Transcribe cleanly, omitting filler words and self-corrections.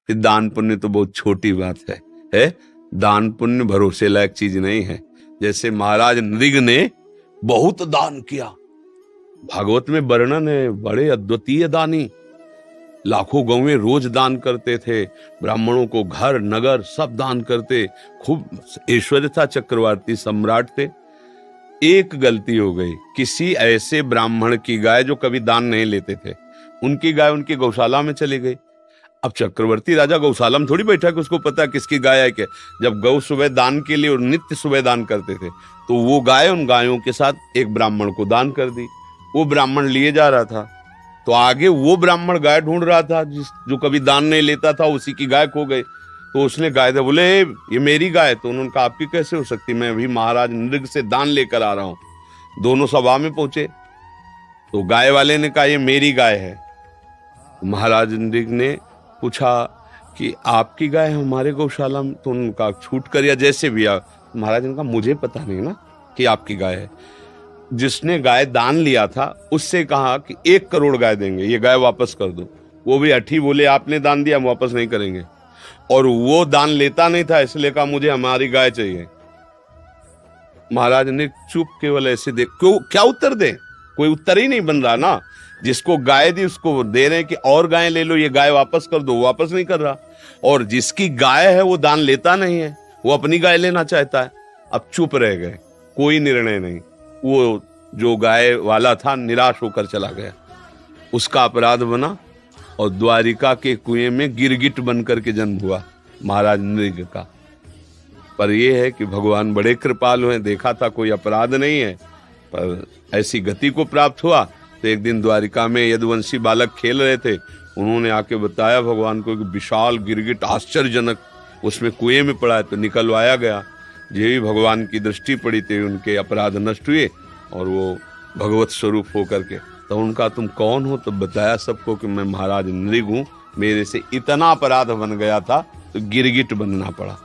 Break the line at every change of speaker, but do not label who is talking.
फिर दान पुण्य तो बहुत छोटी बात है? दान पुण्य भरोसे लायक चीज नहीं है। जैसे महाराज नृग ने बहुत दान किया, भागवत में वर्णन है, बड़े अद्वितीय दानी, लाखों गौवें रोज दान करते थे, ब्राह्मणों को घर नगर सब दान करते, खूब ऐश्वर्य था, चक्रवर्ती सम्राट थे। एक गलती हो गई, किसी ऐसे ब्राह्मण की गाय जो कभी दान नहीं लेते थे, उनकी गाय उनकी गौशाला में चली गई। अब चक्रवर्ती राजा गौशाला में थोड़ी बैठा कि उसको पता किसकी गाय है क्या। जब गौ सुबह दान के लिए और नित्य सुबह दान करते थे, तो वो गाय उन गायों के साथ एक ब्राह्मण को दान कर दी। वो ब्राह्मण लिए जा रहा था, तो आगे वो ब्राह्मण गाय ढूंढ रहा था जो कभी दान नहीं लेता था, उसी की गाय खो गई। तो उसने गाय दे, बोले ये मेरी गाय। तो उन्होंने कहा आपकी कैसे हो सकती, मैं अभी महाराज नृग से दान लेकर आ रहा हूं। दोनों सभा में पहुंचे, तो गाय वाले ने कहा ये मेरी गाय है। महाराज नृग ने पूछा कि आपकी गाय हमारे गौशाला में, तो उनका छूट कर या जैसे भी आ। महाराज ने कहा मुझे पता नहीं ना कि आपकी गाय है। जिसने गाय दान लिया था उससे कहा कि 1 करोड़ गाय देंगे, ये गाय वापस कर दो। वो भी अठी बोले आपने दान दिया, हम वापस नहीं करेंगे। और वो दान लेता नहीं था, इसलिए कहा मुझे हमारी गाय चाहिए। महाराज ने चुप केवल ऐसे देख, क्यों क्या उत्तर दे, कोई उत्तर ही नहीं बन रहा ना। जिसको गाय दी उसको दे रहे कि और गाय ले लो, ये गाय वापस कर दो, वापस नहीं कर रहा। और जिसकी गाय है वो दान लेता नहीं है, वो अपनी गाय लेना चाहता है। अब चुप रह गए, कोई निर्णय नहीं। वो जो गाय वाला था निराश होकर चला गया, उसका अपराध बना और द्वारिका के कुएं में गिरगिट बनकर के जन्म हुआ महाराज नृग का। पर यह है कि भगवान बड़े कृपालु हैं, देखा था कोई अपराध नहीं है, पर ऐसी गति को प्राप्त हुआ। तो एक दिन द्वारिका में यदुवंशी बालक खेल रहे थे, उन्होंने आके बताया भगवान को कि विशाल गिरगिट आश्चर्यजनक उसमें कुएं में पड़ा है, तो निकलवाया गया। ये भी भगवान की दृष्टि पड़ी थी, उनके अपराध नष्ट हुए और वो भगवत स्वरूप होकर के। तो उनका तुम कौन हो, तो बताया सबको कि मैं महाराज नृग हूं, मेरे से इतना अपराध बन गया था तो गिरगिट बनना पड़ा।